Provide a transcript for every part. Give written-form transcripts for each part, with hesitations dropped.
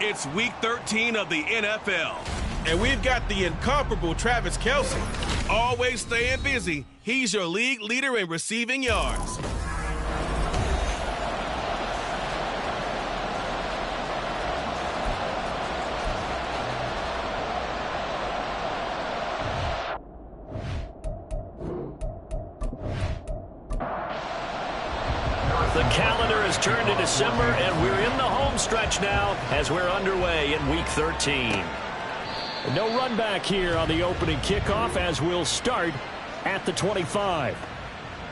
It's Week 13 of the NFL. And we've got the incomparable Travis Kelce. Always staying busy, he's your league leader in receiving yards. The calendar has turned to December, and we're in the home stretch now as we're underway in Week 13. No run back here on the opening kickoff as we'll start at the 25.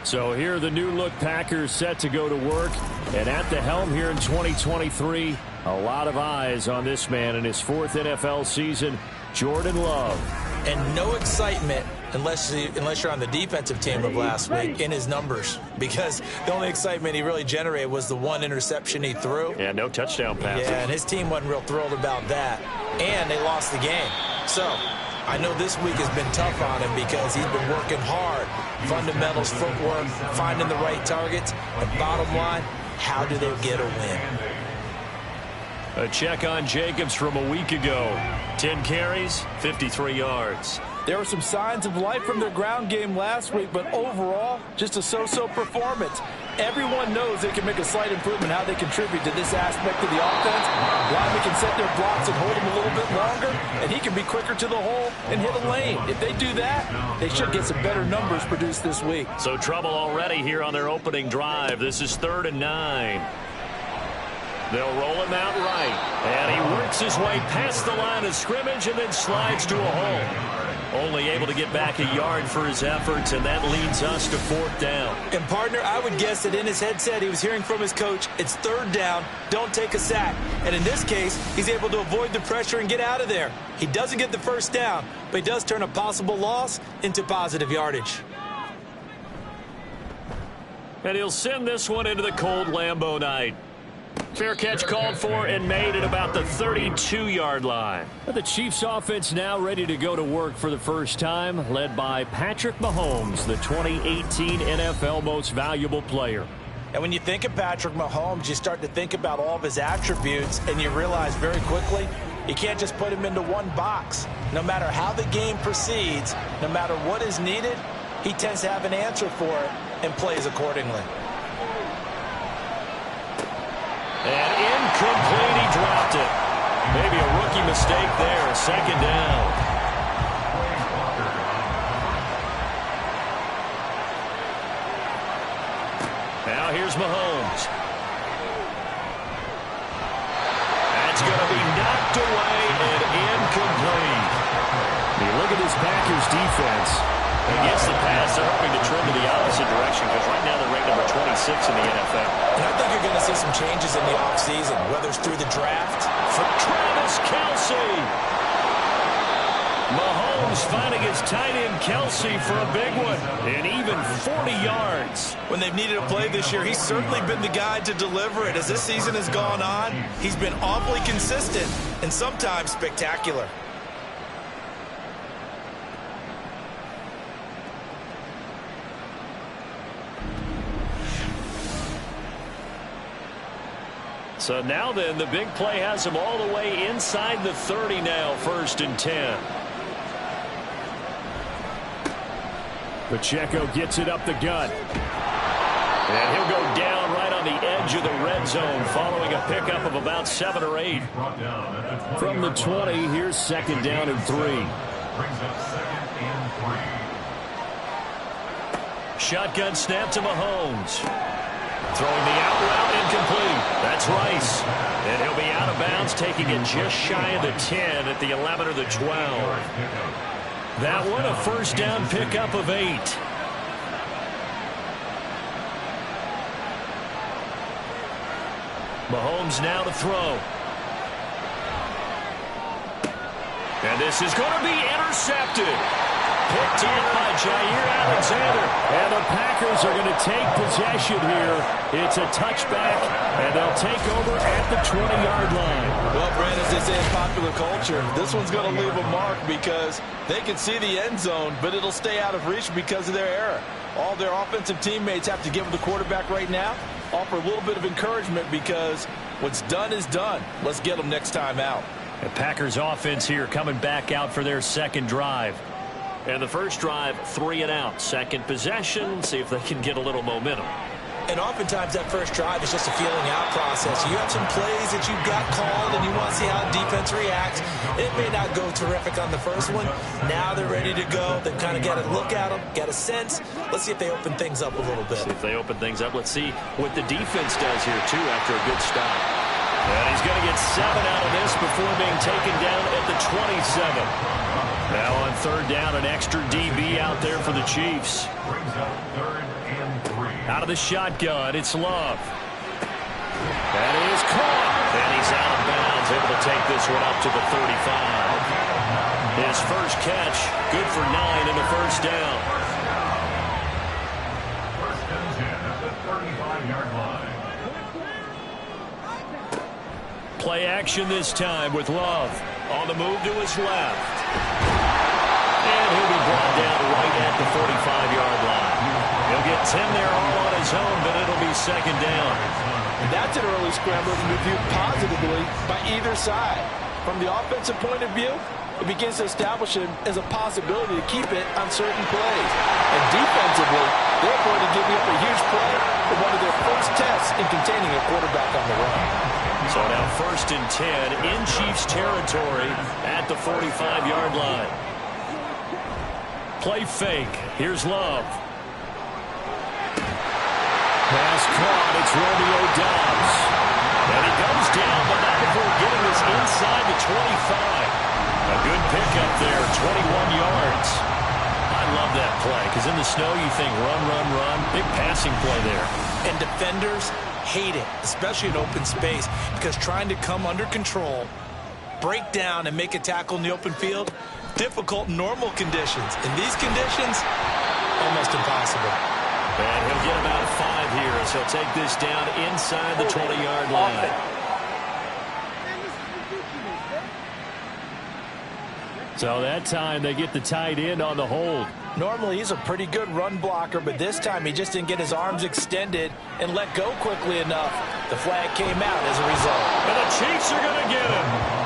So here are the new-look Packers set to go to work. And at the helm here in 2023, a lot of eyes on this man in his 4th NFL season, Jordan Love. And no excitement unless you're on the defensive team of last week in his numbers, because the only excitement he really generated was the one interception he threw. Yeah, no touchdown passes. Yeah, and his team wasn't real thrilled about that. And they lost the game. So I know this week has been tough on him because he's been working hard. Fundamentals, footwork, finding the right targets. And bottom line, how do they get a win? A check on Jacobs from a week ago. 10 carries, 53 yards. There were some signs of life from their ground game last week, but overall, just a so-so performance. Everyone knows they can make a slight improvement how they contribute to this aspect of the offense. Linemen can set their blocks and hold them a little bit longer, and he can be quicker to the hole and hit a lane. If they do that, they should get some better numbers produced this week. So trouble already here on their opening drive. This is 3rd and 9. They'll roll him out right, and he works his way past the line of scrimmage and then slides to a hole. Only able to get back a yard for his efforts, and that leads us to 4th down. And, partner, I would guess that in his headset he was hearing from his coach, it's 3rd down, don't take a sack. And in this case, he's able to avoid the pressure and get out of there. He doesn't get the first down, but he does turn a possible loss into positive yardage. And he'll send this one into the cold Lambeau night. Fair catch called for and made at about the 32-yard line. The Chiefs offense now ready to go to work for the first time, led by Patrick Mahomes, the 2018 NFL Most Valuable Player. And when you think of Patrick Mahomes, you start to think about all of his attributes, and you realize very quickly you can't just put him into one box. No matter how the game proceeds, no matter what is needed, he tends to have an answer for it and plays accordingly. And incomplete, he dropped it. Maybe a rookie mistake there, 2nd down. Now here's Mahomes. That's going to be knocked away and incomplete. You look at this Packers defense. Against the pass, they're hoping to trend to the opposite direction because right now they're ranked number 26 in the NFL. And I think you're going to see some changes in the offseason, whether it's through the draft. For Travis Kelce. Mahomes finding his tight end Kelce for a big one. And even 40 yards. When they've needed a play this year, he's certainly been the guy to deliver it. As this season has gone on, he's been awfully consistent and sometimes spectacular. So now then, the big play has him all the way inside the 30 now, 1st and 10. Pacheco gets it up the gut. And he'll go down right on the edge of the red zone following a pickup of about 7 or 8. From the 20, here's 2nd down and 3. Shotgun snap to Mahomes. Throwing the out route incomplete. That's Rice. And he'll be out of bounds, taking it just shy of the 10 at the 11 or the 12. That one a 1st down pickup of 8. Mahomes now to throw. And this is going to be intercepted. Picked off by Jair Alexander. And the Packers are going to take possession here. It's a touchback, and they'll take over at the 20-yard line. Well, Brent, as they say in popular culture, this one's going to leave a mark because they can see the end zone, but it'll stay out of reach because of their error. All their offensive teammates have to give the quarterback right now, offer a little bit of encouragement because What's done is done. Let's get them next time out. The Packers offense here coming back out for their second drive. And the first drive, 3 and out. Second possession, see if they can get a little momentum. And oftentimes that first drive is just a feeling out process. You have some plays that you've got called and you want to see how the defense reacts. It may not go terrific on the first one. Now they're ready to go. They've kind of got to look at them, get a sense. Let's see if they open things up a little bit. See if they open things up. Let's see what the defense does here, too, after a good stop. And he's going to get 7 out of this before being taken down at the 27. Now on third down, an extra DB out there for the Chiefs. Out of the shotgun, it's Love. That is caught. And he's out of bounds, able to take this one up to the 35. His first catch, good for 9 and a first down. First and 10 at the 35-yard line. Play action this time with Love. On the move to his left. And he'll be brought down right at the 45-yard line. He'll get 10 there all on his own, but it'll be second down. And that's an early scramble to be viewed positively by either side. From the offensive point of view, it begins to establish him as a possibility to keep it on certain plays. And defensively, they're going to give you up a huge play for one of their first tests in containing a quarterback on the run. So now first and 10 in Chiefs territory at the 45-yard line. Play fake. Here's Love. Pass caught. It's Romeo Doubs. And he goes down, but not before getting this inside the 25. A good pickup there, 21 yards. I love that play, because in the snow you think run, run, run. Big passing play there. And defenders hate it, especially in open space, because trying to come under control, break down, and make a tackle in the open field, difficult in normal conditions. In these conditions, almost impossible. And he'll get about 5 here as he'll take this down inside the 20-yard line. So that time they get the tight end on the hold. Normally he's a pretty good run blocker, but this time he just didn't get his arms extended and let go quickly enough. The flag came out as a result. And the Chiefs are going to get him.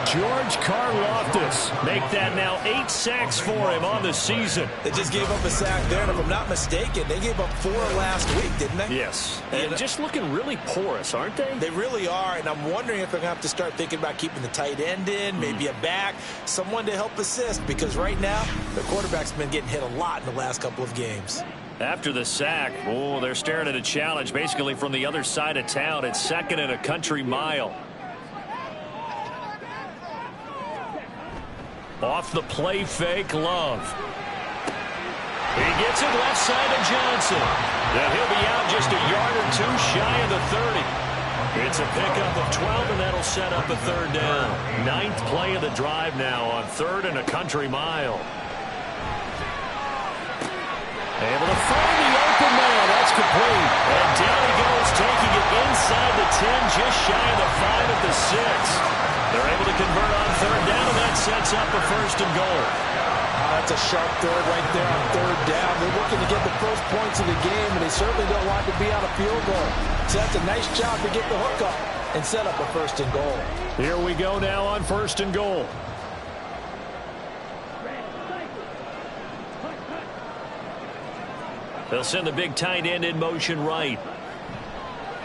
George Karlaftis make that now 8 sacks for him on the season. They just gave up a sack there, and if I'm not mistaken, they gave up 4 last week, didn't they? Yes. And just looking really porous, aren't they? They really are, and I'm wondering if they're going to have to start thinking about keeping the tight end in, maybe a back, someone to help assist, because right now, the quarterback's been getting hit a lot in the last couple of games. After the sack, oh, they're staring at a challenge basically from the other side of town. It's 2nd and a country mile. Off the play fake, Love. He gets it left side of Johnson. And he'll be out just a yard or 2 shy of the 30. It's a pickup of 12, and that'll set up a third down. 9th play of the drive now on 3rd and a country mile. Able to find the open man. That's complete. And down he goes, taking it inside the 10, just shy of the 5 at the 6. They're able to convert on third down, and that sets up a 1st and goal. That's a sharp throw right there on third down. They're looking to get the first points of the game, and they certainly don't want to be on a field goal. So that's a nice job to get the hook up and set up a 1st and goal. Here we go now on 1st and goal. They'll send the big tight end in motion right.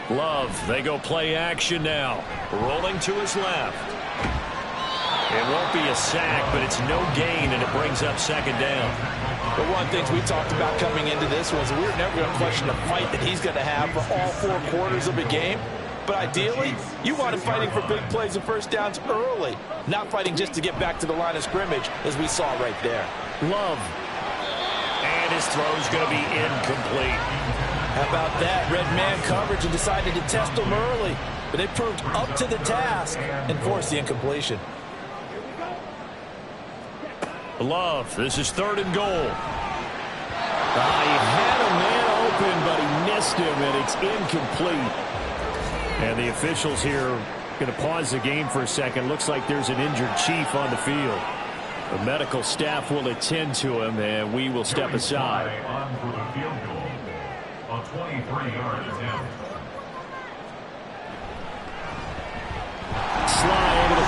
Love, they go play action now. Rolling to his left. It won't be a sack, but it's no gain, and it brings up 2nd down. But one of the things we talked about coming into this was we were never going to question the fight that he's going to have for all 4 quarters of a game. But ideally, you want him fighting for big plays and first downs early, not fighting just to get back to the line of scrimmage, as we saw right there. Love. And his throw's going to be incomplete. How about that? Red man coverage and decided to test him early. But they proved up to the task and forced the incompletion. Love, this is 3rd and goal. He had a man open, but he missed him, and it's incomplete. And the officials here are going to pause the game for a second. Looks like there's an injured Chief on the field. The medical staff will attend to him, and we will step aside. On for the field goal. A 23-yard attempt.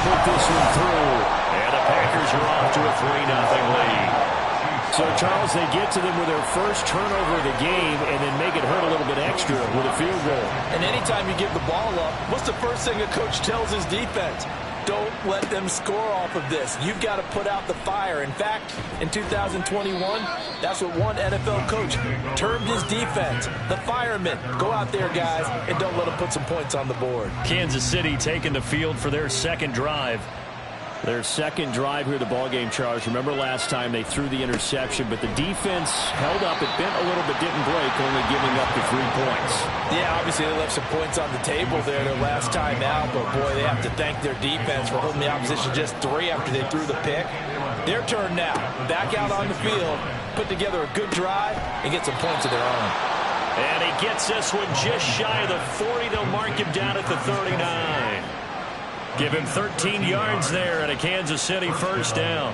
put this one through. And the Packers are off to a 3-0 lead. So, Charles, they get to them with their first turnover of the game and then make it hurt a little bit extra with a field goal. And anytime you give the ball up, what's the first thing a coach tells his defense? Don't let them score off of this. You've got to put out the fire. In fact, in 2021, that's what one NFL coach termed his defense, the firemen. Go out there, guys, and don't let them put some points on the board. Kansas City taking the field for their second drive. Their second drive here, the ballgame, Charles. Remember last time they threw the interception, but the defense held up. It bent a little but didn't break, only giving up the 3 points. Yeah, obviously they left some points on the table there their last time out, but boy, they have to thank their defense for holding the opposition just 3 after they threw the pick. Their turn now. Back out on the field, put together a good drive, and get some points of their own. And he gets this one just shy of the 40. They'll mark him down at the 39. Give him 13 yards there and a Kansas City first down.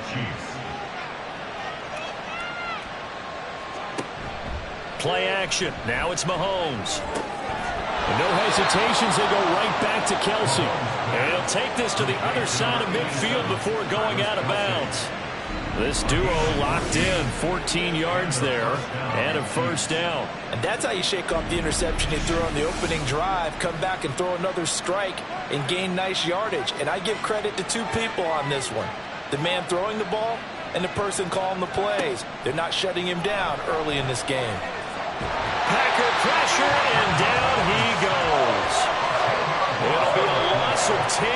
Play action. Now it's Mahomes. And no hesitations. They go right back to Kelsey. And he'll take this to the other side of midfield before going out of bounds. This duo locked in, 14 yards there, and a first down. And that's how you shake off the interception he threw on the opening drive, come back and throw another strike and gain nice yardage. And I give credit to 2 people on this one, the man throwing the ball and the person calling the plays. They're not shutting him down early in this game. Packer pressure, and down he goes. It'll be a loss of 10,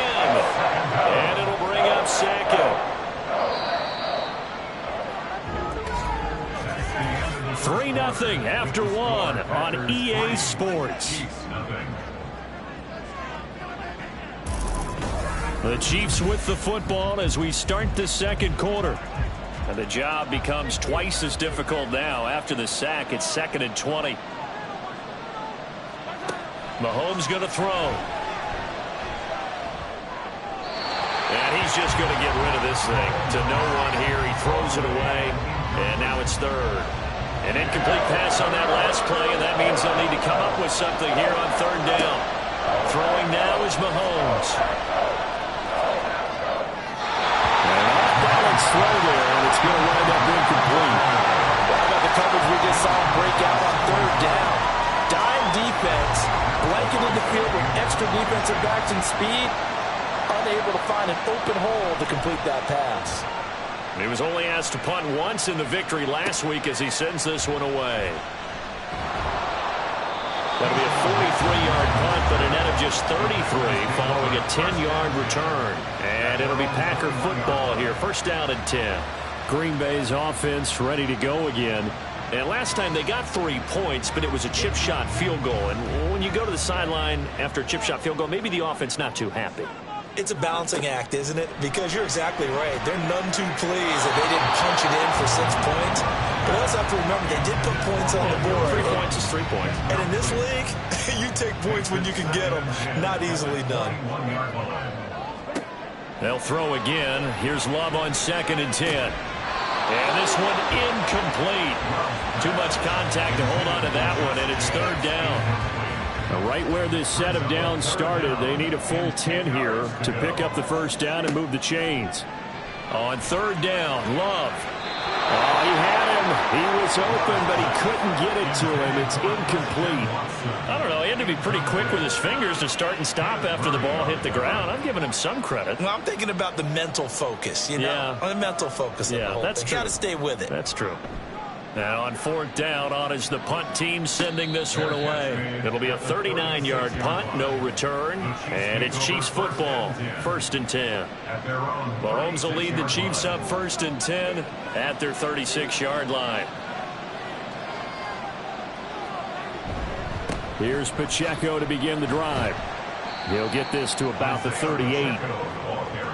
and it'll bring up second. 3-0 after 1 on EA Sports. The Chiefs with the football as we start the second quarter. And the job becomes twice as difficult now after the sack. It's 2nd and 20. Mahomes going to throw. And he's just going to get rid of this thing to no one here. He throws it away, and now it's 3rd. An incomplete pass on that last play, and that means they'll need to come up with something here on 3rd down. Throwing now is Mahomes. An off-balance throw there, and it's going to wind up incomplete. What about the coverage we just saw him break out on 3rd down? Dime defense, blanketed the field with extra defensive backs and speed, unable to find an open hole to complete that pass. He was only asked to punt once in the victory last week as he sends this one away. That'll be a 43-yard punt, but a net of just 33 following a 10-yard return. And it'll be Packer football here. First down and 10. Green Bay's offense ready to go again. And last time they got 3 points, but it was a chip shot field goal. And when you go to the sideline after a chip shot field goal, maybe the offense not too happy. It's a balancing act, isn't it? Because you're exactly right. They're none too pleased that they didn't punch it in for 6 points. But also have to remember, they did put points on the board. 3 points is 3 points. And in this league, you take points when you can get them. Not easily done. They'll throw again. Here's Love on 2nd and 10. And this one incomplete. Too much contact to hold on to that one, and it's 3rd down. Right where this set of downs started, they need a full 10 here to pick up the first down and move the chains. On 3rd down, Love. Oh, he had him. He was open, but he couldn't get it to him. It's incomplete. I don't know. He had to be pretty quick with his fingers to start and stop after the ball hit the ground. I'm giving him some credit. Well, I'm thinking about the mental focus, you know? Yeah. The mental focus of the whole that's thing. true. Got to stay with it. That's true. Now on 4th down, on is the punt team sending this one away. It'll be a 39-yard punt, no return, and it's Chiefs football, 1st and 10. Mahomes will lead the Chiefs up 1st and 10 at their 36-yard line. Here's Pacheco to begin the drive. He'll get this to about the 38.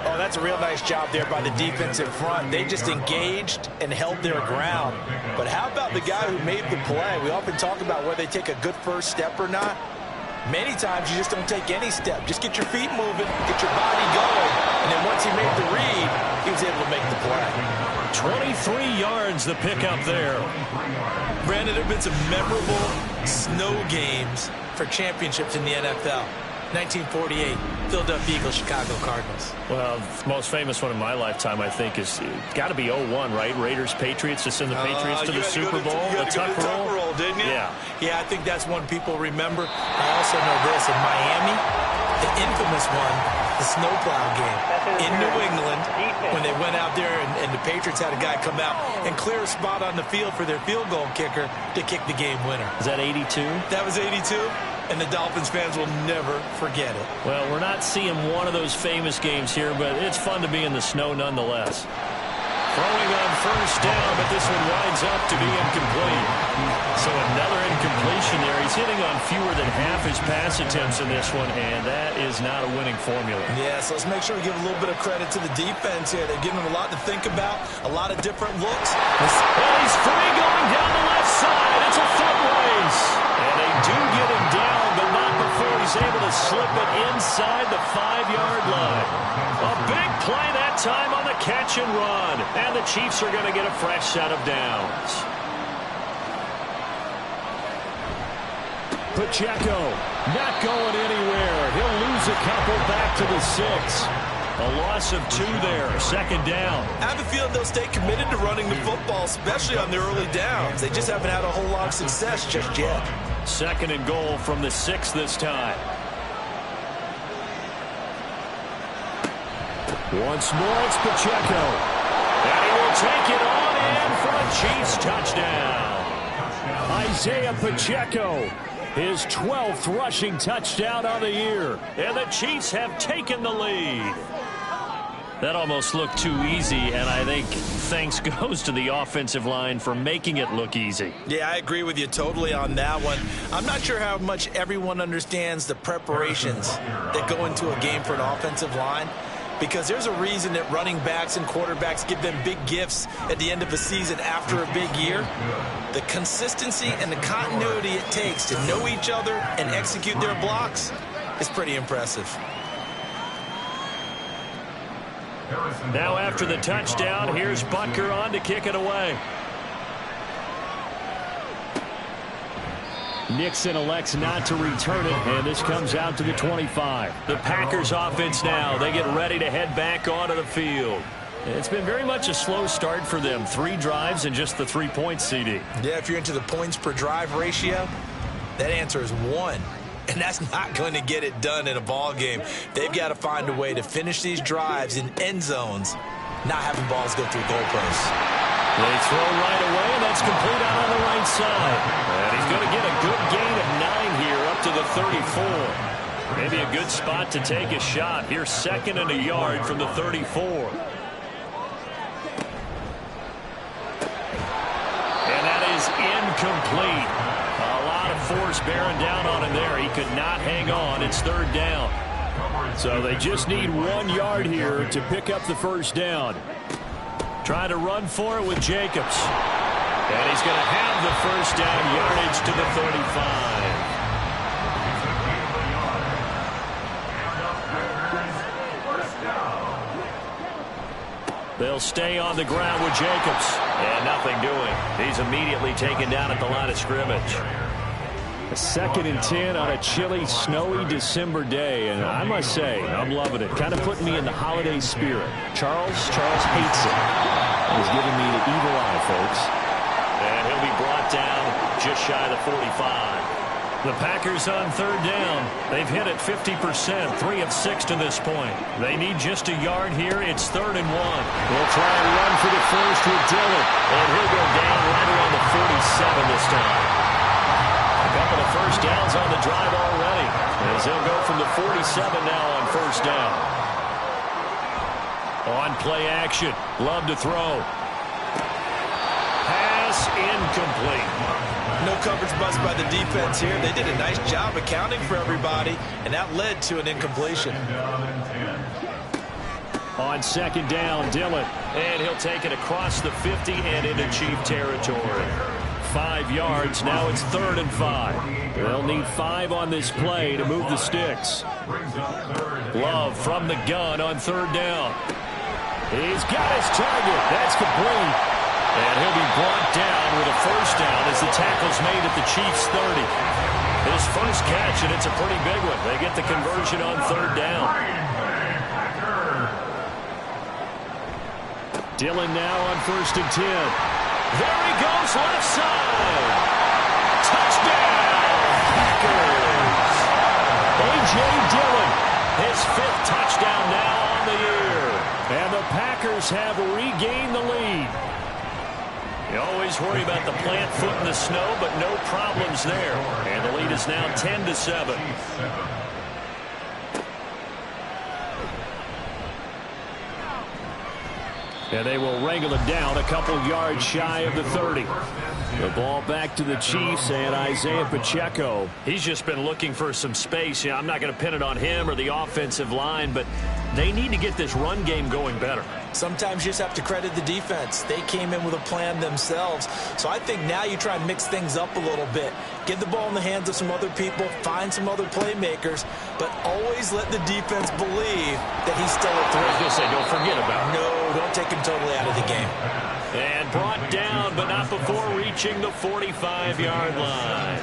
Oh, that's a real nice job there by the defensive front. They just engaged and held their ground. But how about the guy who made the play? We often talk about whether they take a good first step or not. Many times you just don't take any step. Just get your feet moving, get your body going, and then once he made the read, he was able to make the play. 23 yards the pickup there. Brandon, there have been some memorable snow games for championships in the NFL. 1948, Philadelphia Eagles, Chicago Cardinals. Well, the most famous one in my lifetime, I think, is got to be 0-1, right? Raiders, Patriots, to send the Patriots to the Super Bowl. The tuck roll, didn't you? Yeah. Yeah, I think that's one people remember. I also know this. In Miami, the infamous one, the snowplow game in New England, when they went out there and the Patriots had a guy come out and clear a spot on the field for their field goal kicker to kick the game winner. Is that 82? That was 82. And the Dolphins fans will never forget it. Well, we're not seeing one of those famous games here, but it's fun to be in the snow nonetheless. Throwing on first down, but this one winds up to be incomplete. So another incompletion there. He's hitting on fewer than half his pass attempts in this one, and that is not a winning formula. Yeah, so let's make sure we give a little bit of credit to the defense here. They're giving him a lot to think about, a lot of different looks. And he's free going down the left side. It's a foot race. And they do get him down, but not before he's able to slip it inside the 5-yard line. A big play that time on the catch and run. And the Chiefs are going to get a fresh set of downs. Pacheco not going anywhere. He'll lose a couple back to the 6. A loss of 2 there. Second down. I have a feeling they'll stay committed to running the football, especially on their early downs. They just haven't had a whole lot of success just yet. Second and goal from the 6 this time. Once more, it's Pacheco. And he will take it on in for a Chiefs touchdown. Isaiah Pacheco, his 12th rushing touchdown on the year. And the Chiefs have taken the lead. That almost looked too easy, and I think thanks goes to the offensive line for making it look easy. Yeah, I agree with you totally on that one. I'm not sure how much everyone understands the preparations that go into a game for an offensive line, because there's a reason that running backs and quarterbacks give them big gifts at the end of a season after a big year. The consistency and the continuity it takes to know each other and execute their blocks is pretty impressive. Now after the touchdown, here's Butker on to kick it away. Nixon elects not to return it, and this comes out to the 25. The Packers offense now. They get ready to head back onto the field. It's been very much a slow start for them. 3 drives and just the 3 points, CD. Yeah, if you're into the points per drive ratio, that answer is 1. And that's not going to get it done in a ball game. They've got to find a way to finish these drives in end zones, not having balls go through goalposts. They throw right away, and that's complete out on the right side. And he's going to get a good gain of 9 here up to the 34. Maybe a good spot to take a shot. Here's 2nd and a yard from the 34. And that is incomplete. A lot of force bearing down on him there. He could not hang on. It's 3rd down. So they just need 1 yard here to pick up the first down. Trying to run for it with Jacobs. And he's going to have the first down yardage to the 35. They'll stay on the ground with Jacobs. And nothing doing. He's immediately taken down at the line of scrimmage. A 2nd and 10 on a chilly, snowy December day. And I must say, I'm loving it. Kind of putting me in the holiday spirit. Charles hates it. He's giving me the evil eye, folks. And he'll be brought down just shy of the 45. The Packers on 3rd down. They've hit it 50%, 3 of 6 to this point. They need just a yard here. It's 3rd and 1. They'll try and run for the first with Dillon. And he'll go down right around the 47 this time. A couple of first downs on the drive already, as he'll go from the 47 now on 1st down. On play action. Love to throw. Pass incomplete. No coverage bust by the defense here. They did a nice job accounting for everybody, and that led to an incompletion. On 2nd down, Dillon. And he'll take it across the 50 and into Chief territory. 5 yards. Now it's 3rd and 5. They'll need 5 on this play to move the sticks. Love from the gun on 3rd down. He's got his target. That's complete. And he'll be brought down with a first down as the tackle's made at the Chiefs' 30. His first catch, and it's a pretty big one. They get the conversion on third down. Dillon now on 1st and 10. There he goes, left side. Touchdown, Packers. A.J. Dillon, his 5th touchdown now on the year. And the Packers have regained the lead. You always worry about the plant foot in the snow, but no problems there. And the lead is now 10-7. And they will wrangle it down a couple yards shy of the 30. The ball back to the Chiefs and Isaiah Pacheco. He's just been looking for some space. I'm not going to pin it on him or the offensive line, but they need to get this run game going better. Sometimes you just have to credit the defense. They came in with a plan themselves. So I think now you try and mix things up a little bit. Get the ball in the hands of some other people, find some other playmakers, but always let the defense believe that he's still a threat. I was going to say, don't forget about him. No, don't take him totally out of the game. And brought down, but not before reaching the 45-yard line.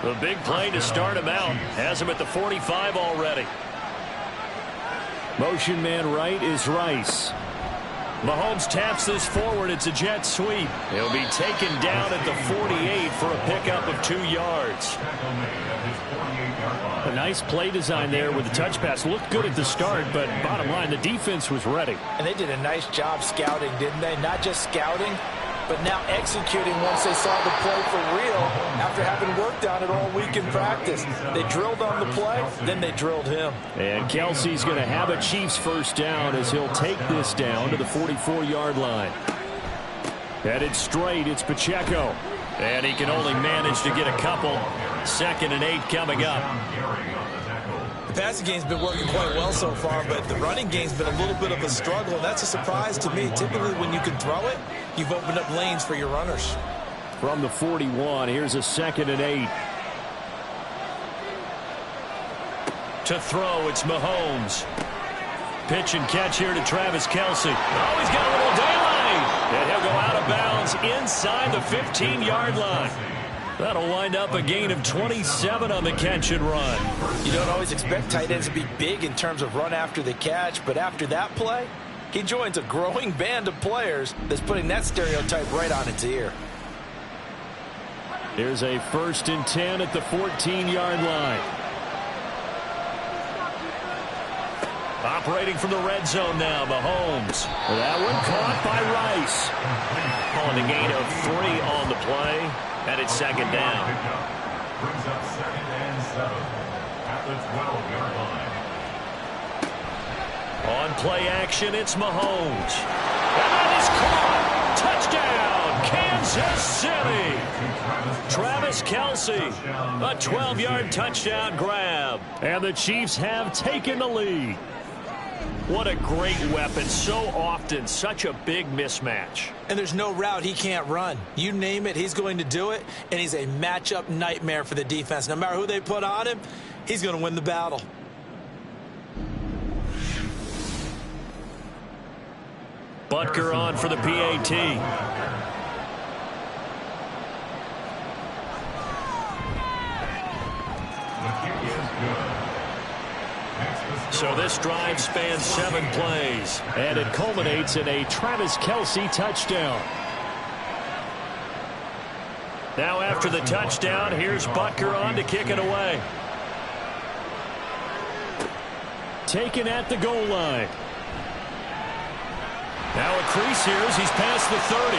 The big play to start him out. Has him at the 45 already. Motion man right is Rice. Mahomes taps this forward. It's a jet sweep. He'll be taken down at the 48 for a pickup of 2 yards. A nice play design there with the touch pass. Looked good at the start, but bottom line, the defense was ready. And they did a nice job scouting, didn't they? Not just scouting, but now executing once they saw the play for real after having worked on it all week in practice. They drilled on the play, then they drilled him. And Kelsey's going to have a Chiefs first down as he'll take this down to the 44-yard line. Headed straight, it's Pacheco. And he can only manage to get a couple. 2nd and 8 coming up. The passing game's been working quite well so far, but the running game's been a little bit of a struggle, and that's a surprise to me. Typically, when you can throw it, you've opened up lanes for your runners. From the 41, here's a 2nd and 8. To throw, it's Mahomes. Pitch and catch here to Travis Kelce. Oh, he's got a little daylight. And he'll go out of bounds inside the 15-yard line. That'll wind up a gain of 27 on the catch and run. You don't always expect tight ends to be big in terms of run after the catch, but after that play, he joins a growing band of players that's putting that stereotype right on its ear. Here's a 1st and 10 at the 14-yard line. Operating from the red zone now, Mahomes. That one caught by Rice. Calling a gain of 3 on the play. And it's 2nd down. Brings up 2nd and 7 at the 12-yard line. On play action, it's Mahomes. And that is caught. Touchdown, Kansas City. Travis Kelce, a 12-yard touchdown grab. And the Chiefs have taken the lead. What a great weapon. So often, such a big mismatch. And there's no route he can't run. You name it, he's going to do it, and he's a matchup nightmare for the defense. No matter who they put on him, he's going to win the battle. Butker on for the PAT. So this drive spans 7 plays, and it culminates in a Travis Kelce touchdown. Now after the touchdown, here's Butker on to kick it away. Taken at the goal line. Now a crease here as he's past the 30.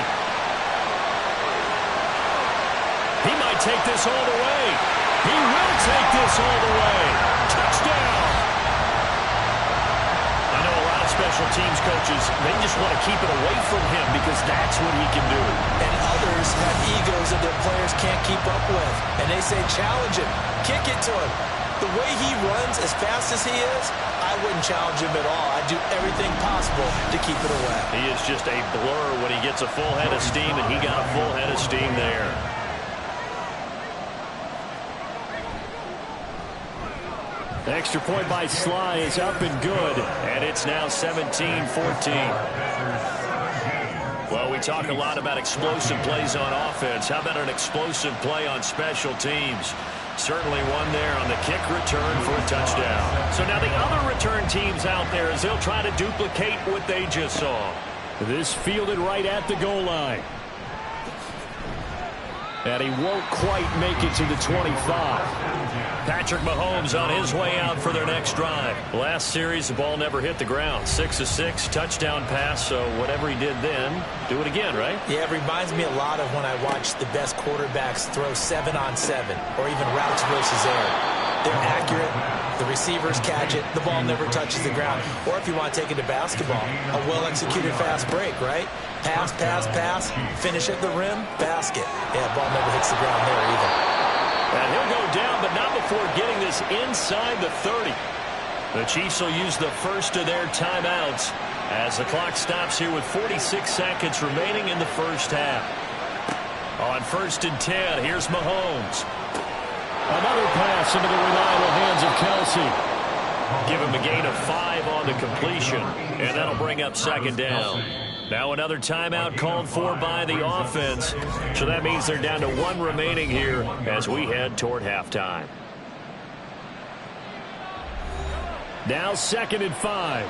He might take this all the way. He will take this all the way. Touchdown. I know a lot of special teams coaches, they just want to keep it away from him because that's what he can do. And others have egos that their players can't keep up with. And they say, challenge him. Kick it to him. The way he runs as fast as he is, I wouldn't challenge him at all. I'd do everything possible to keep it away. He is just a blur when he gets a full head of steam, and he got a full head of steam there. The extra point by Sly is up and good, and it's now 17-14. Well, we talk a lot about explosive plays on offense. How about an explosive play on special teams? Certainly one there on the kick return for a touchdown. So now the other return teams out there as they'll try to duplicate what they just saw. This fielded right at the goal line. And he won't quite make it to the 25. Patrick Mahomes on his way out for their next drive. Last series, the ball never hit the ground. 6 of 6, touchdown pass, so whatever he did then, do it again, right? Yeah, it reminds me a lot of when I watch the best quarterbacks throw 7-on-7 or even routes versus air. They're accurate. The receivers catch it. The ball never touches the ground. Or if you want to take it to basketball, a well-executed fast break, right? Pass, pass, pass, finish at the rim, basket. Yeah, ball never hits the ground there either. And he'll go down, but not before getting this inside the 30. The Chiefs will use the first of their timeouts as the clock stops here with 46 seconds remaining in the first half. On 1st and 10, here's Mahomes. Another pass into the reliable hands of Kelsey. Give him a gain of 5 on the completion, and that'll bring up 2nd down. Now another timeout called for by the offense. So that means they're down to 1 remaining here as we head toward halftime. Now 2nd and 5.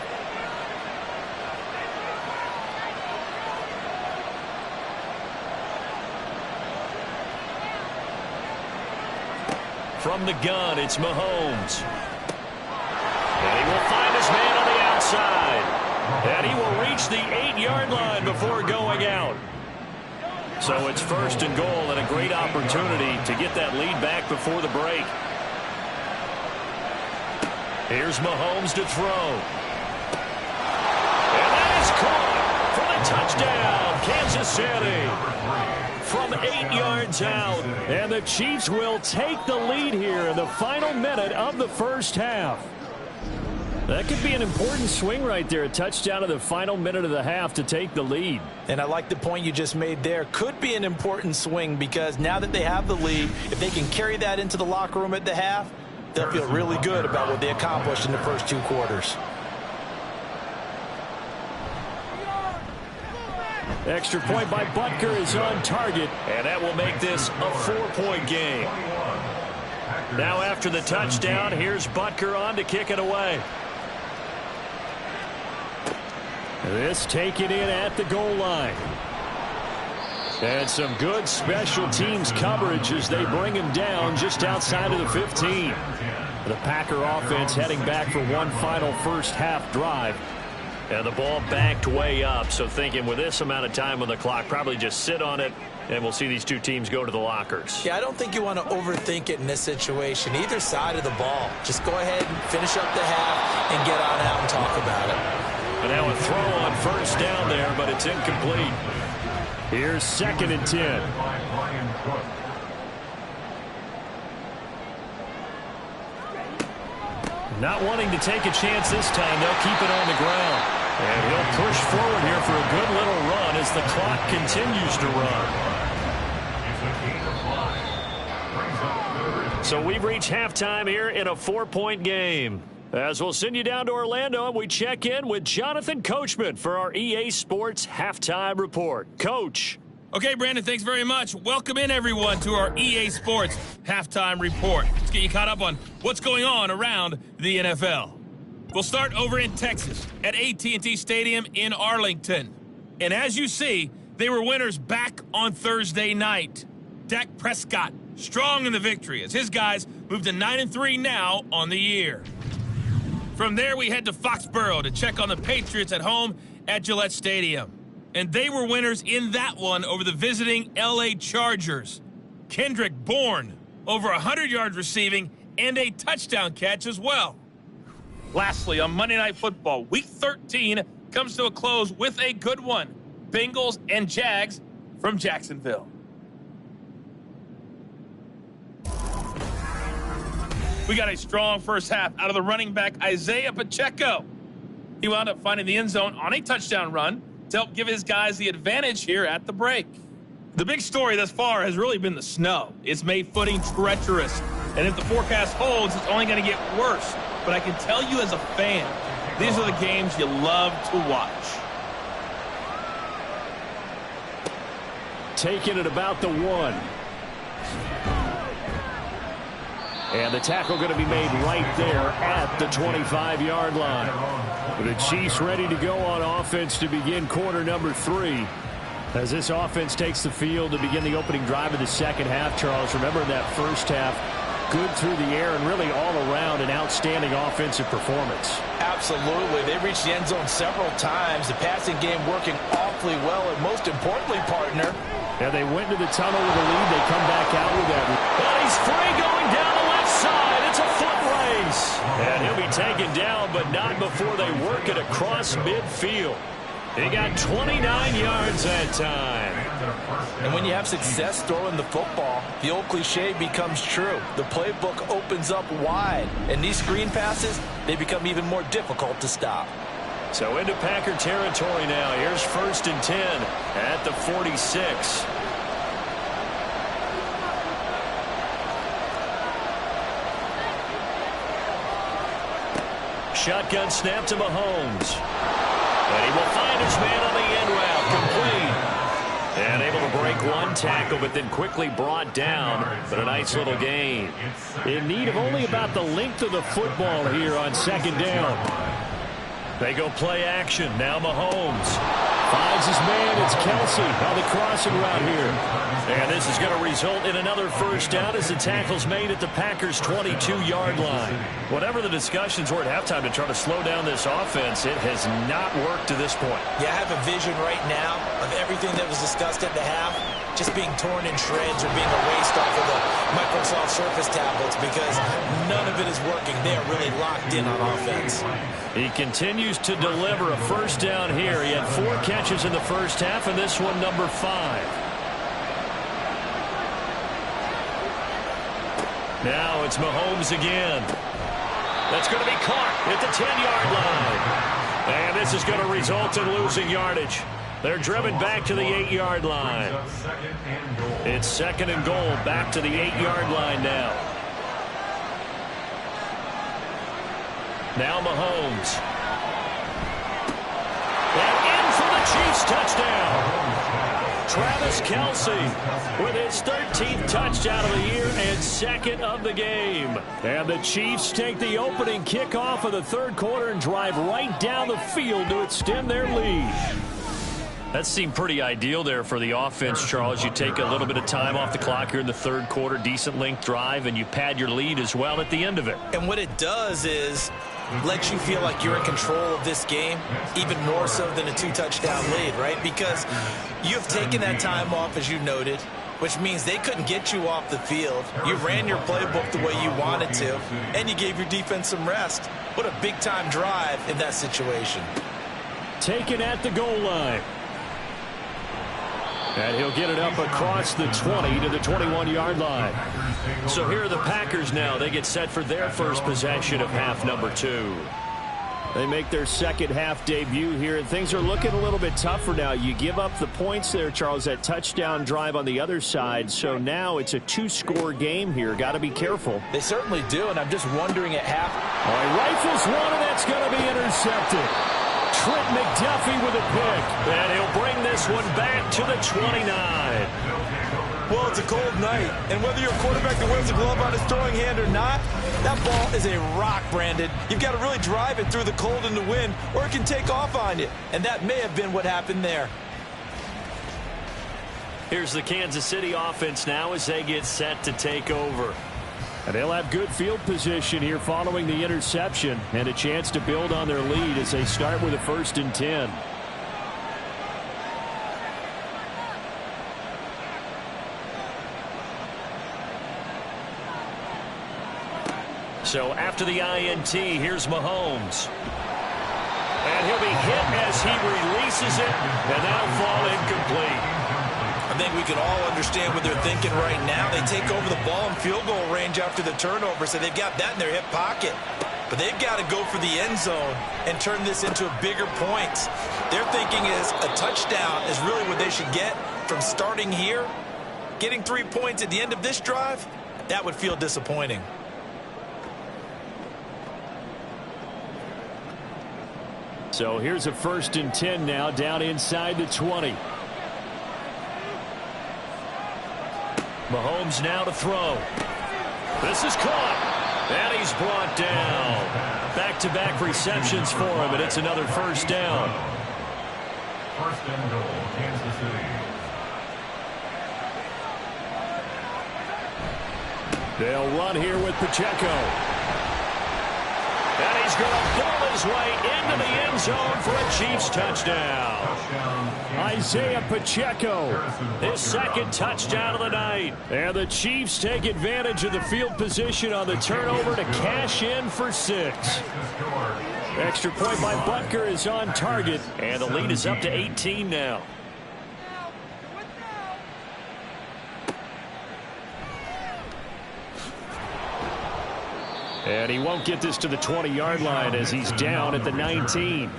From the gun, it's Mahomes. And he will find his man on the outside. And he will reach the 8-yard line before going out. So it's 1st and goal and a great opportunity to get that lead back before the break. Here's Mahomes to throw. And that is caught for the touchdown, Kansas City. From 8 yards out. And the Chiefs will take the lead here in the final minute of the first half. That could be an important swing right there. A touchdown in the final minute of the half to take the lead. And I like the point you just made there. Could be an important swing because now that they have the lead, if they can carry that into the locker room at the half, they'll feel really good about what they accomplished in the first 2 quarters. Extra point by Butker is on target, and that will make this a 4-point game. Now after the touchdown, here's Butker on to kick it away. This taken in at the goal line. And some good special teams coverage as they bring him down just outside of the 15. The Packer offense heading back for one final first half drive. And the ball backed way up, so thinking with this amount of time on the clock, probably just sit on it, and we'll see these two teams go to the lockers. Yeah, I don't think you want to overthink it in this situation. Either side of the ball. Just go ahead and finish up the half and get on out and talk about it. And now a throw on 1st down there, but it's incomplete. Here's 2nd and 10. Not wanting to take a chance this time, they'll keep it on the ground. And he'll push forward here for a good little run as the clock continues to run. So we've reached halftime here in a 4-point game. As we'll send you down to Orlando, and we check in with Jonathan Coachman for our EA Sports Halftime Report. Coach. Okay, Brandon, thanks very much. Welcome in, everyone, to our EA Sports Halftime Report. Let's get you caught up on what's going on around the NFL. We'll start over in Texas at AT&T Stadium in Arlington. And as you see, they were winners back on Thursday night. Dak Prescott strong in the victory as his guys move to 9-3 now on the year. From there, we head to Foxborough to check on the Patriots at home at Gillette Stadium. And they were winners in that one over the visiting LA Chargers. Kendrick Bourne, over 100 yards receiving and a touchdown catch as well. Lastly, on Monday Night Football, Week 13 comes to a close with a good one. Bengals and Jags from Jacksonville. We got a strong first half out of the running back, Isaiah Pacheco. He wound up finding the end zone on a touchdown run to help give his guys the advantage here at the break. The big story thus far has really been the snow. It's made footing treacherous, and if the forecast holds, it's only going to get worse. But I can tell you as a fan, these are the games you love to watch. taken at about the 1. And the tackle going to be made right there at the 25-yard line. The Chiefs ready to go on offense to begin quarter number 3. As this offense takes the field to begin the opening drive of the second half, Charles, remember in that first half, good through the air and really all around an outstanding offensive performance. Absolutely. They reached the end zone several times. The passing game working awfully well, and most importantly, partner. Yeah, they went to the tunnel with a lead. They come back out with that. But he's free going down the left side. It's a foot race. And he'll be taken down, but not before they work it across midfield. He got 29 yards that time. And when you have success throwing the football, the old cliche becomes true. The playbook opens up wide. And these screen passes, they become even more difficult to stop. So into Packer territory now. Here's 1st and 10 at the 46. Shotgun snap to Mahomes. And he will find his man on the end route. Complete. And able to break one tackle, but then quickly brought down. But a nice little gain. In need of only about the length of the football here on 2nd down. They go play action. Now Mahomes finds his man. It's Kelsey on the crossing route here. And this is going to result in another 1st down as the tackle's made at the Packers' 22-yard line. Whatever the discussions were at halftime to try to slow down this offense, it has not worked to this point. Yeah, I have a vision right now of everything that was discussed at the half just being torn in shreds or being erased off of the Microsoft Surface tablets because none of it is working. They are really locked in on offense. He continues to deliver a 1st down here. He had 4 catches in the first half, and this one number 5. Now it's Mahomes again. That's going to be caught at the 10-yard line. And this is going to result in losing yardage. They're driven back to the 8-yard line. It's 2nd and goal back to the 8-yard line now. Now Mahomes. And in for the Chiefs touchdown. Travis Kelsey with his 13th touchdown of the year and 2nd of the game. And the Chiefs take the opening kickoff of the 3rd quarter and drive right down the field to extend their lead. That seemed pretty ideal there for the offense, Charles. You take a little bit of time off the clock here in the 3rd quarter, decent length drive, and you pad your lead as well at the end of it. And what it does is let you feel like you're in control of this game, even more so than a 2-touchdown lead, right? Because you've taken that time off, as you noted, which means they couldn't get you off the field. You ran your playbook the way you wanted to, and you gave your defense some rest. What a big-time drive in that situation. Taken at the goal line. And he'll get it up across the 20 to the 21-yard line. So here are the Packers now. They get set for their first possession of half number 2. They make their second half debut here, and things are looking a little bit tougher now. You give up the points there, Charles, that touchdown drive on the other side. So now it's a 2-score game here. Got to be careful. They certainly do, and I'm just wondering at half. Oh, he rifles one, and that's going to be intercepted. Trent McDuffie with a pick. And he'll bring this one back to the 29. Well, it's a cold night, and whether you're a quarterback that wears a glove on his throwing hand or not, that ball is a rock, Brandon. You've got to really drive it through the cold and the wind, or it can take off on you. And that may have been what happened there. Here's the Kansas City offense now as they get set to take over. And they'll have good field position here following the interception and a chance to build on their lead as they start with a 1st and 10. So after the INT, here's Mahomes. And he'll be hit as he releases it, and that'll fall incomplete. I think we can all understand what they're thinking right now. They take over the ball in field goal range after the turnover, so they've got that in their hip pocket. But they've got to go for the end zone and turn this into a bigger point. Their thinking is a touchdown is really what they should get from starting here. Getting 3 points at the end of this drive, that would feel disappointing. So here's a 1st and 10 now down inside the 20. Mahomes now to throw. This is caught. And he's brought down. Back-to-back receptions for him, and it's another first down. First and goal, Kansas City. They'll run here with Pacheco. And he's going to pull his way into the end zone for a Chiefs touchdown. Isaiah Pacheco, his second touchdown of the night. And the Chiefs take advantage of the field position on the turnover to cash in for 6. Extra point by Butker is on target, and the lead is up to 18 now. And he won't get this to the 20-yard line as he's down at the 19.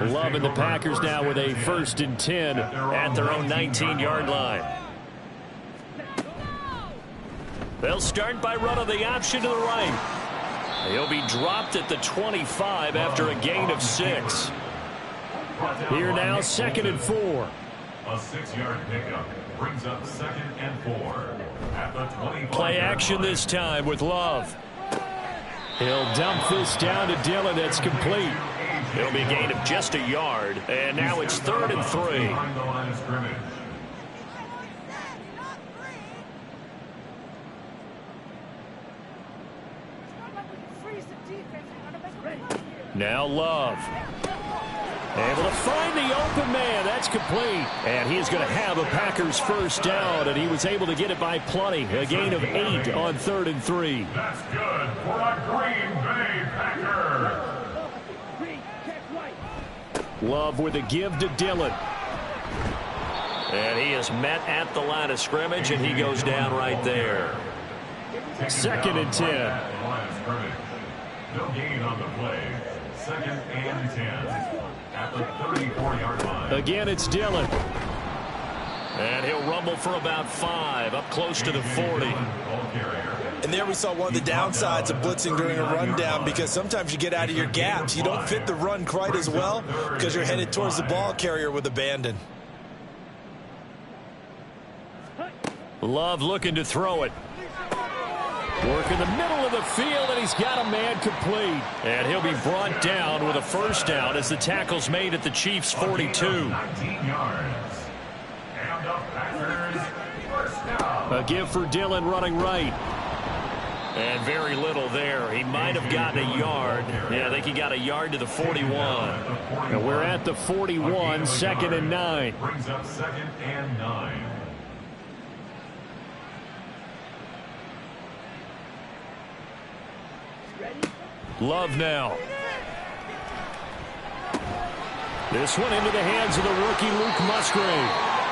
Love and the Packers now with a 1st and 10 at their own 19-yard line. They'll start by running the option to the right. He'll be dropped at the 25 after a gain of 6. Here now, 2nd and 4. A 6-yard pickup brings up 2nd and 4 at the 25. Play action this time with Love. He'll dump this down to Dillon. That's complete. It'll be a gain of just a yard. And now it's 3rd and 3. Behind the line of scrimmage. Now Love. Able to find the open man. That's complete. And he is going to have a Packers first down, and he was able to get it by plenty. A gain of 8 on 3rd and 3. That's good for a Green Bay Packer. Love with a give to Dillon. And he is met at the line of scrimmage, and he goes down right there. 2nd and 10. Line of scrimmage. No gain on the play. 2nd and 10. At the 34-yard line. Again, it's Dillon. And he'll rumble for about 5, up close to the 40. And there we saw one of the downsides of blitzing during a rundown, because sometimes you get out of your gaps. You don't fit the run quite as well because you're headed towards the ball carrier with abandon. Love looking to throw it. Work in the middle of the field, and he's got a man complete. And he'll be brought down with a first down as the tackle's made at the Chiefs' 42. 19 yards. And the Packers first down. A give for Dillon running right. And very little there. He might have gotten a yard. Yeah, I think he got a yard to the 41. And we're at the 41, 2nd and 9. Brings up 2nd and 9. Love now. This one into the hands of the rookie Luke Musgrave.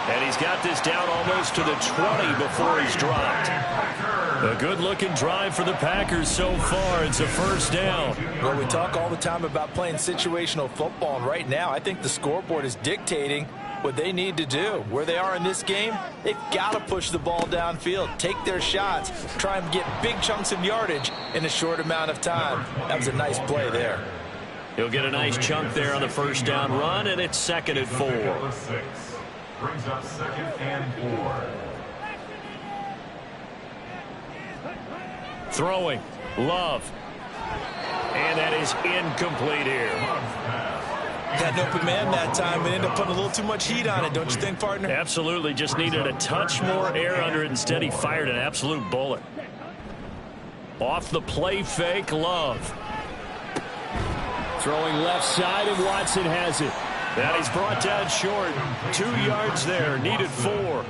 And he's got this down almost to the 20 before he's dropped. A good-looking drive for the Packers so far. It's a first down. Well, we talk all the time about playing situational football, and right now I think the scoreboard is dictating what they need to do. Where they are in this game, they've got to push the ball downfield, take their shots, try and get big chunks of yardage in a short amount of time. That was a nice play there. He'll get a nice chunk there on the first down run, and it's 2nd and 4. Brings up 2nd and 4. Throwing. Love. And that is incomplete here. Had an open man that time and ended up putting a little too much heat on it, don't you think, partner? Absolutely. Just needed a touch more air under it. Instead, he fired an absolute bullet. Off the play fake, Love. Throwing left side, and Watson has it. And he's brought down short. 2 yards there. Needed 4.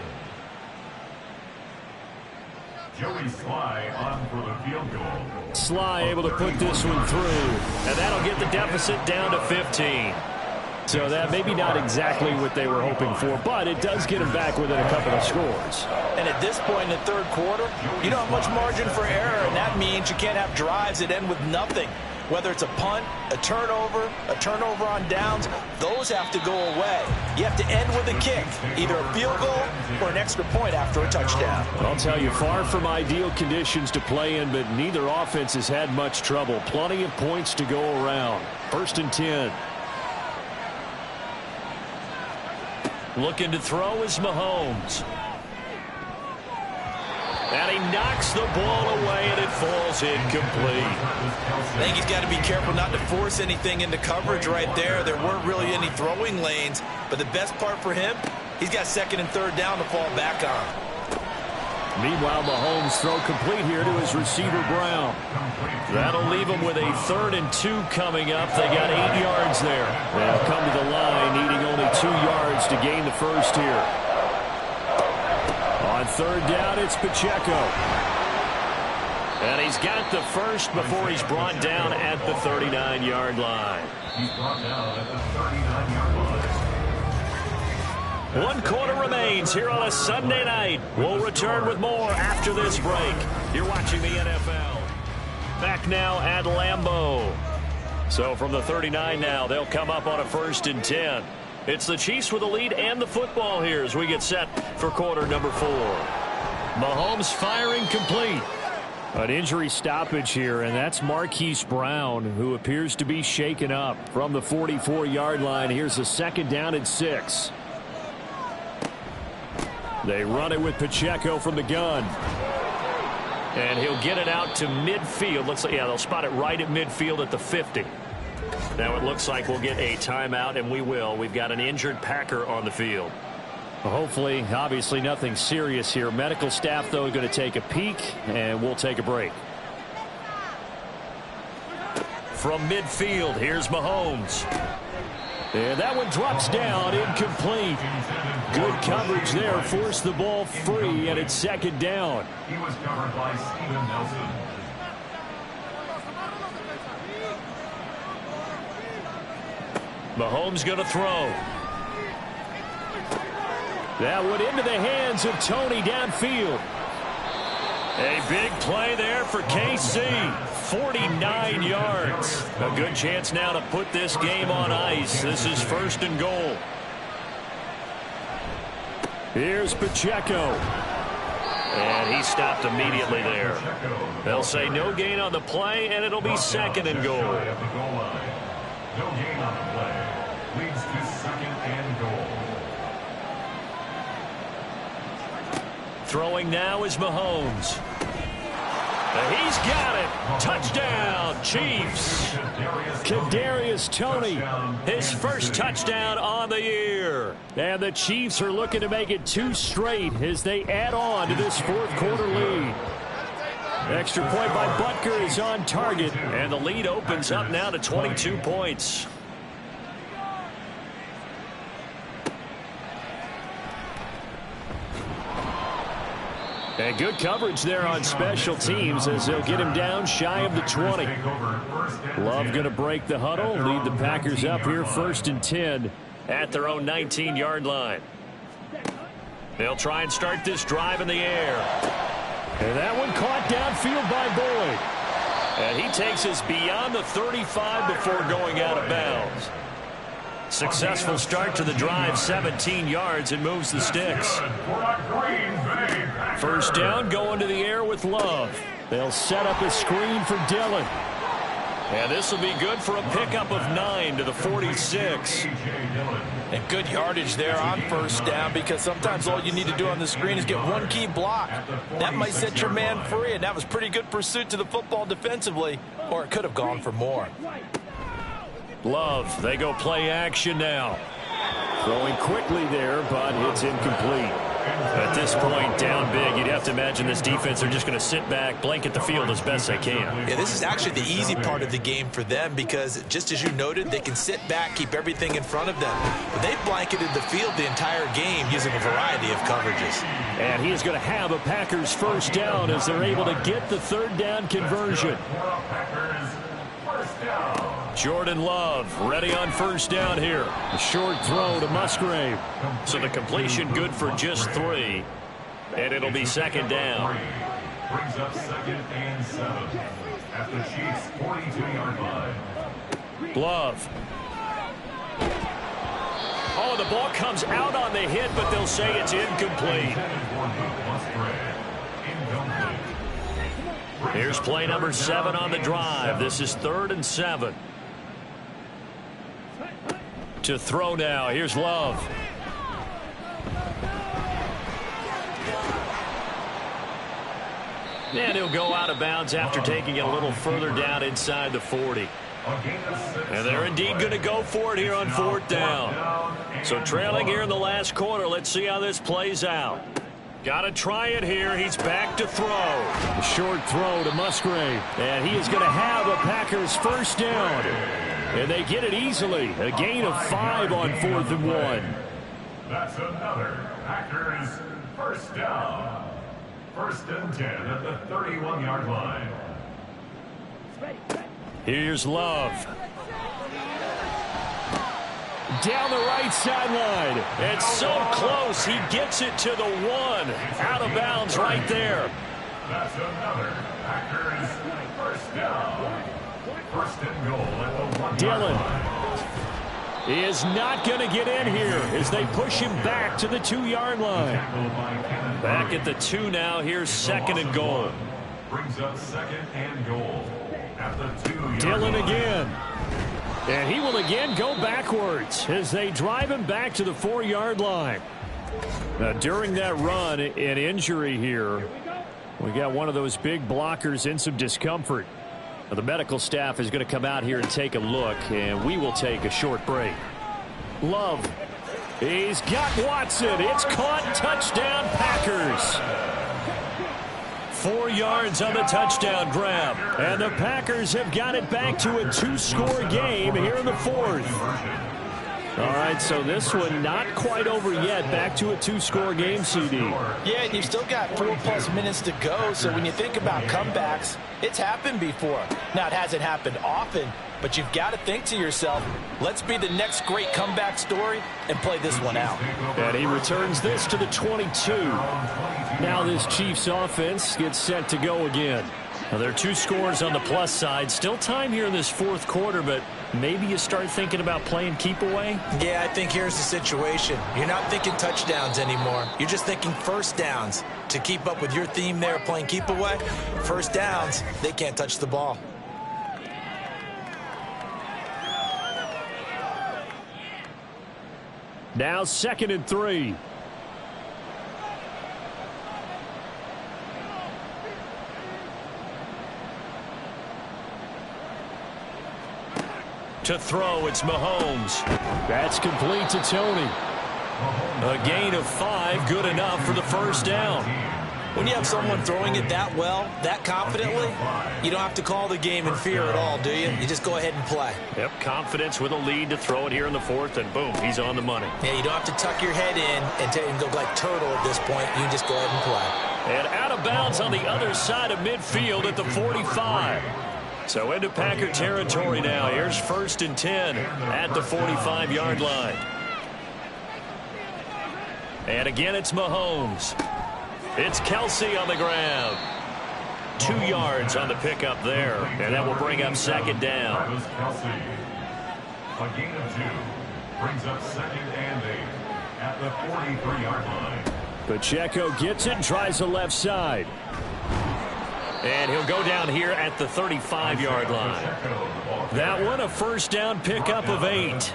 Joey Sly on for the field goal. Sly able to put this one through. And that'll get the deficit down to 15. So that maybe not exactly what they were hoping for, but it does get them back within a couple of scores. And at this point in the third quarter, you don't have much margin for error, and that means you can't have drives that end with nothing. Whether it's a punt, a turnover on downs, those have to go away. You have to end with a kick, either a field goal or an extra point after a touchdown. I'll tell you, far from ideal conditions to play in, but neither offense has had much trouble. Plenty of points to go around. 1st and 10. Looking to throw is Mahomes. And he knocks the ball away, and it falls incomplete. I think he's got to be careful not to force anything into coverage right there. There weren't really any throwing lanes, but the best part for him, he's got second and third down to fall back on. Meanwhile, Mahomes throw complete here to his receiver, Brown. That'll leave him with a 3rd and 2 coming up. They got 8 yards there. They'll come to the line, needing only 2 yards to gain the first here. On 3rd down, it's Pacheco. And he's got the first before he's brought down at the 39-yard line. He's brought down at the 39-yard line. 1 quarter remains here on a Sunday night. We'll return with more after this break. You're watching the NFL. Back now at Lambeau. So from the 39 now, they'll come up on a 1st and 10. It's the Chiefs with the lead and the football here as we get set for quarter number 4. Mahomes firing complete. An injury stoppage here, and that's Marquise Brown, who appears to be shaken up from the 44-yard line. Here's a 2nd down and 6. They run it with Pacheco from the gun. And he'll get it out to midfield. Looks like, yeah, they'll spot it right at midfield at the 50. Now it looks like we'll get a timeout, and we will. We've got an injured Packer on the field. Well, hopefully, obviously nothing serious here. Medical staff, though, going to take a peek, and we'll take a break. From midfield, here's Mahomes. And that one drops down, incomplete. Good coverage there, forced the ball free, and it's 2nd down. He was covered by Steven Nelson. Mahomes going to throw. That went into the hands of Tony downfield. A big play there for KC. 49 yards. A good chance now to put this game on ice. This is 1st and goal. Here's Pacheco. And he stopped immediately there. They'll say no gain on the play, and it'll be 2nd and goal. No gain on the play. Leads to 2nd and goal. Throwing now is Mahomes. He's got it. Touchdown, Chiefs. Kadarius Toney, his first touchdown on the year. And the Chiefs are looking to make it 2 straight as they add on to this 4th quarter lead. Extra point by Butker is on target, and the lead opens up now to 22 points. And good coverage there on special teams as they'll get him down shy of the 20. Love going to break the huddle, lead the Packers up here 1st and 10 at their own 19-yard line. They'll try and start this drive in the air. And that one caught downfield by Boyd. And he takes us beyond the 35 before going out of bounds. Successful start to the drive, 17 yards, and moves the sticks. 1st down, going to the air with Love. They'll set up a screen for Dillon. And this will be good for a pickup of 9 to the 46. And good yardage there on 1st down, because sometimes all you need to do on the screen is get one key block. That might set your man free, and that was pretty good pursuit to the football defensively, or it could have gone for more. Love, they go play action now. Throwing quickly there, but it's incomplete. At this point, down big, you'd have to imagine this defense are just going to sit back, blanket the field as best they can. Yeah, this is actually the easy part of the game for them because, just as you noted, they can sit back, keep everything in front of them. But they've blanketed the field the entire game using a variety of coverages. And he is going to have a Packers 1st down as they're able to get the 3rd down conversion. Jordan Love ready on 1st down here. A short throw to Musgrave. So the completion good for just 3. And it'll be 2nd down. Brings up 2nd and 7 at the Chiefs' 42-yard line. Love. Oh, the ball comes out on the hit, but they'll say it's incomplete. Here's play number 7 on the drive. This is 3rd and 7. To throw now. Here's Love. And he'll go out of bounds after taking it a little further down inside the 40. And they're indeed going to go for it here on 4th down. So trailing here in the last quarter. Let's see how this plays out. Got to try it here. He's back to throw. A short throw to Musgrave. And he is going to have a Packers first down. And they get it easily. A gain of 5 on 4th and 1. That's another Packers first down. 1st and 10 at the 31-yard line. Here's Love. Down the right sideline. It's so close. He gets it to the 1. Out of bounds right there. That's another Packers first down. 1st and goal at the 1-yard line. He is not going to get in here as they push him back to the 2-yard line. Back at the 2 now. Here's 2nd and goal. Brings up 2nd and goal at the 2-yard Dillon line. again. And he will again go backwards as they drive him back to the 4-yard line. Now, during that run, an injury here. We got one of those big blockers in some discomfort. Now, the medical staff is going to come out here and take a look, and we will take a short break. Love. He's got Watson. It's caught. Touchdown, Packers. 4 yards on the touchdown grab. And the Packers have got it back to a 2-score game here in the 4th. All right, so this one not quite over yet. Back to a 2-score game, CD. Yeah, and you've still got 4+ minutes to go, so when you think about comebacks, it's happened before. Now, it hasn't happened often, but you've got to think to yourself, let's be the next great comeback story and play this one out. And he returns this to the 22. Now this Chiefs offense gets set to go again. Now, there are 2 scores on the plus side. Still time here in this 4th quarter, but maybe you start thinking about playing keep away? Yeah, I think here's the situation. You're not thinking touchdowns anymore. You're just thinking first downs. To keep up with your theme there, playing keep away, first downs, they can't touch the ball. Now 2nd and 3. To throw, it's Mahomes. That's complete to Tony. A gain of 5, good enough for the first down. When you have someone throwing it that well, that confidently, you don't have to call the game in fear at all, do you? You just go ahead and play. Yep, confidence with a lead to throw it here in the 4th, and boom, he's on the money. Yeah, you don't have to tuck your head in and go like turtle at this point. You just go ahead and play. And out of bounds on the other side of midfield at the 45. So into Packer territory now. Here's 1st and 10 at the 45-yard line. And again, it's Mahomes. It's Kelsey on the ground. 2 yards on the pickup there. And that will bring up 2nd down. That was Kelsey. A gain of 2. Brings up 2nd and 8 at the 43-yard line. Pacheco gets it and tries the left side. And he'll go down here at the 35-yard line. That one, a first down pickup of 8.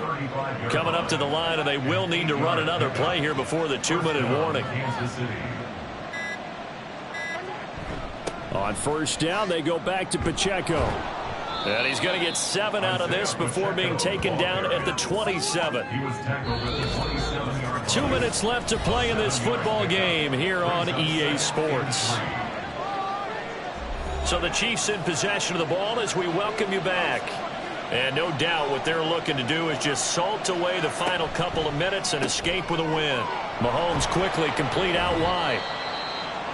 Coming up to the line, and they will need to run another play here before the 2-minute warning. On first down, they go back to Pacheco. And he's going to get 7 out of this before being taken down at the 27. 2 minutes left to play in this football game here on EA Sports. So the Chiefs in possession of the ball as we welcome you back. And no doubt what they're looking to do is just salt away the final couple of minutes and escape with a win. Mahomes quickly complete out wide.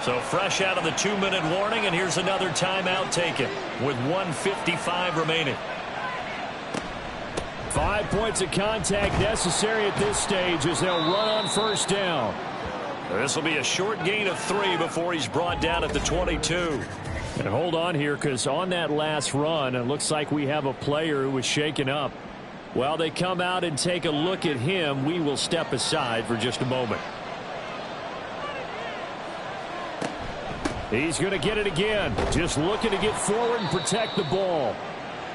So fresh out of the 2-minute warning, and here's another timeout taken with 1:55 remaining. 5 points of contact necessary at this stage as they'll run on first down. This will be a short gain of 3 before he's brought down at the 22. And hold on here, because on that last run, it looks like we have a player who was shaken up. While they come out and take a look at him, we will step aside for just a moment. He's going to get it again. Just looking to get forward and protect the ball.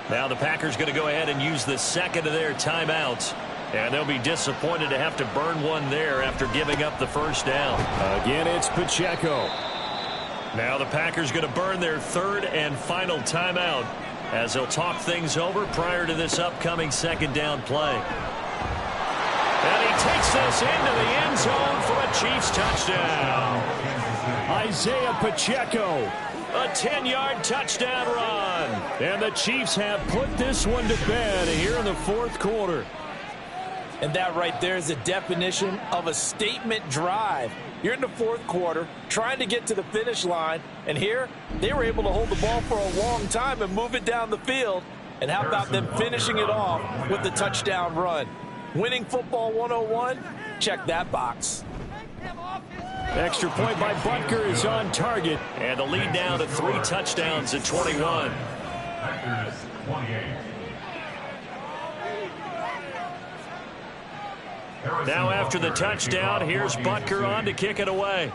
Now the Packers going to go ahead and use the second of their timeouts. And they'll be disappointed to have to burn one there after giving up the first down. Again, it's Pacheco. Now the Packers going to burn their third and final timeout as they'll talk things over prior to this upcoming second down play. And he takes this into the end zone for a Chiefs touchdown. Isaiah Pacheco, a 10-yard touchdown run. And the Chiefs have put this one to bed here in the fourth quarter. And that right there is the definition of a statement drive. You're in the fourth quarter, trying to get to the finish line, and here they were able to hold the ball for a long time and move it down the field. And how about them finishing it off with the touchdown run? Winning football 101, check that box. Extra point by Butker is on target, and the lead down to 3 touchdowns at 21. Packers 28. Now after the touchdown, here's Butker on to kick it away.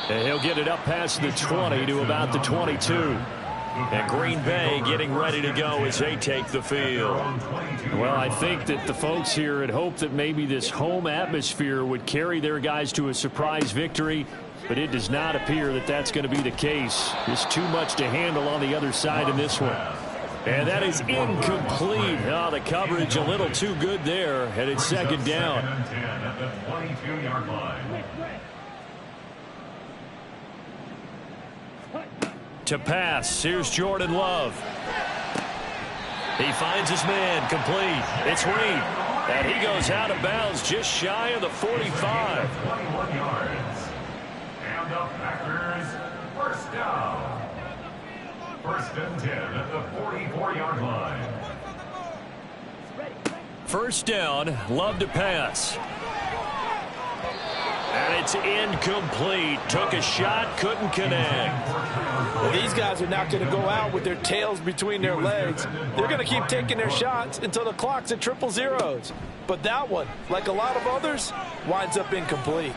And he'll get it up past the 20 to about the 22. And Green Bay getting ready to go as they take the field. Well, I think that the folks here had hoped that maybe this home atmosphere would carry their guys to a surprise victory, but it does not appear that that's going to be the case. There's too much to handle on the other side in this one. And that is incomplete. Oh, the coverage a little too good there, and it's second down. At the 22-yard line. To pass, here's Jordan Love. He finds his man, complete. It's Reed, and he goes out of bounds just shy of the 45. 21 yards. And the Packers first down. First and 10 at the 44-yard line. First down, Love to pass. And it's incomplete. Took a shot, couldn't connect. Well, these guys are not going to go out with their tails between their legs. They're going to keep taking their shots until the clock's at 000. But that one, like a lot of others, winds up incomplete.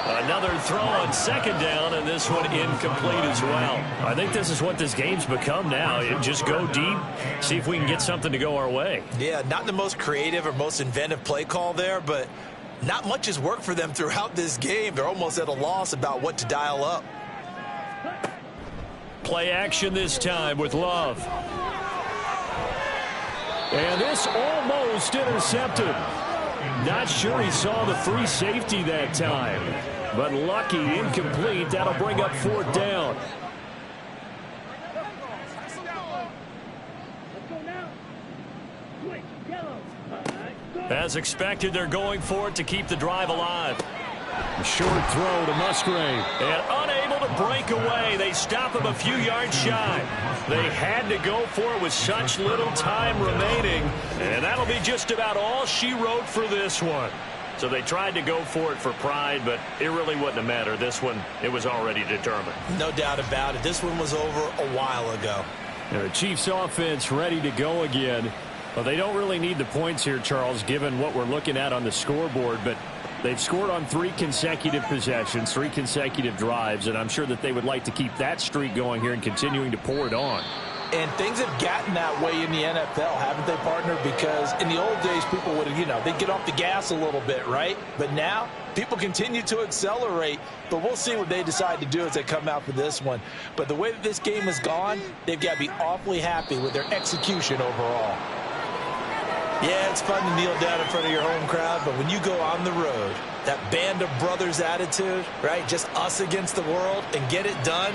Another throw on second down, and this one incomplete as well. I think this is what this game's become now. Just go deep, see if we can get something to go our way. Yeah, not the most creative or most inventive play call there, but not much has worked for them throughout this game. They're almost at a loss about what to dial up. Play action this time with Love. And this almost intercepted. Not sure he saw the free safety that time. But lucky, incomplete. That'll bring up fourth down. As expected, they're going for it to keep the drive alive. A short throw to Musgrave. And unable to break away. They stop him a few yards shy. They had to go for it with such little time remaining. And that'll be just about all she wrote for this one. So they tried to go for it for pride, but it really wouldn't have mattered. This one, it was already determined. No doubt about it. This one was over a while ago. And the Chiefs offense ready to go again. Well, they don't really need the points here, Charles, given what we're looking at on the scoreboard, but they've scored on 3 consecutive possessions, 3 consecutive drives, and I'm sure that they would like to keep that streak going here and continuing to pour it on. And things have gotten that way in the NFL, haven't they, partner? Because in the old days, people would, they'd get off the gas a little bit, right? But now, people continue to accelerate. But we'll see what they decide to do as they come out for this one. But the way that this game has gone, they've got to be awfully happy with their execution overall. Yeah, it's fun to kneel down in front of your home crowd, but when you go on the road, that band of brothers attitude, right? Just us against the world and get it done.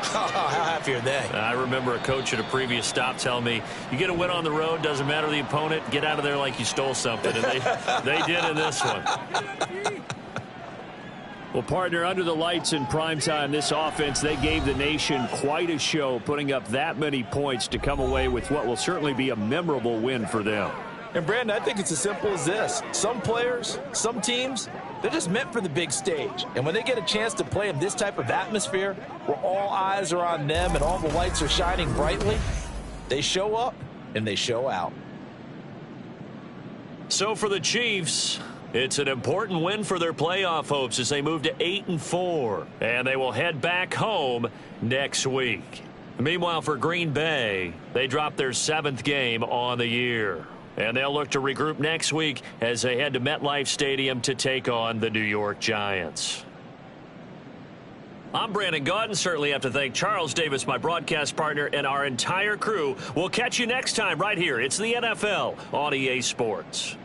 How happy are they? I remember a coach at a previous stop telling me, you get a win on the road, doesn't matter the opponent, get out of there like you stole something. And they did in this one. Well, partner, under the lights in primetime, this offense, they gave the nation quite a show, putting up that many points to come away with what will certainly be a memorable win for them. And, Brandon, I think it's as simple as this. Some players, some teams, they're just meant for the big stage. And when they get a chance to play in this type of atmosphere where all eyes are on them and all the lights are shining brightly, they show up and they show out. So for the Chiefs, it's an important win for their playoff hopes as they move to 8-4. And they will head back home next week. Meanwhile, for Green Bay, they dropped their 7th game on the year. And they'll look to regroup next week as they head to MetLife Stadium to take on the New York Giants. I'm Brandon Gaudin. Certainly have to thank Charles Davis, my broadcast partner, and our entire crew. We'll catch you next time right here. It's the NFL on EA Sports.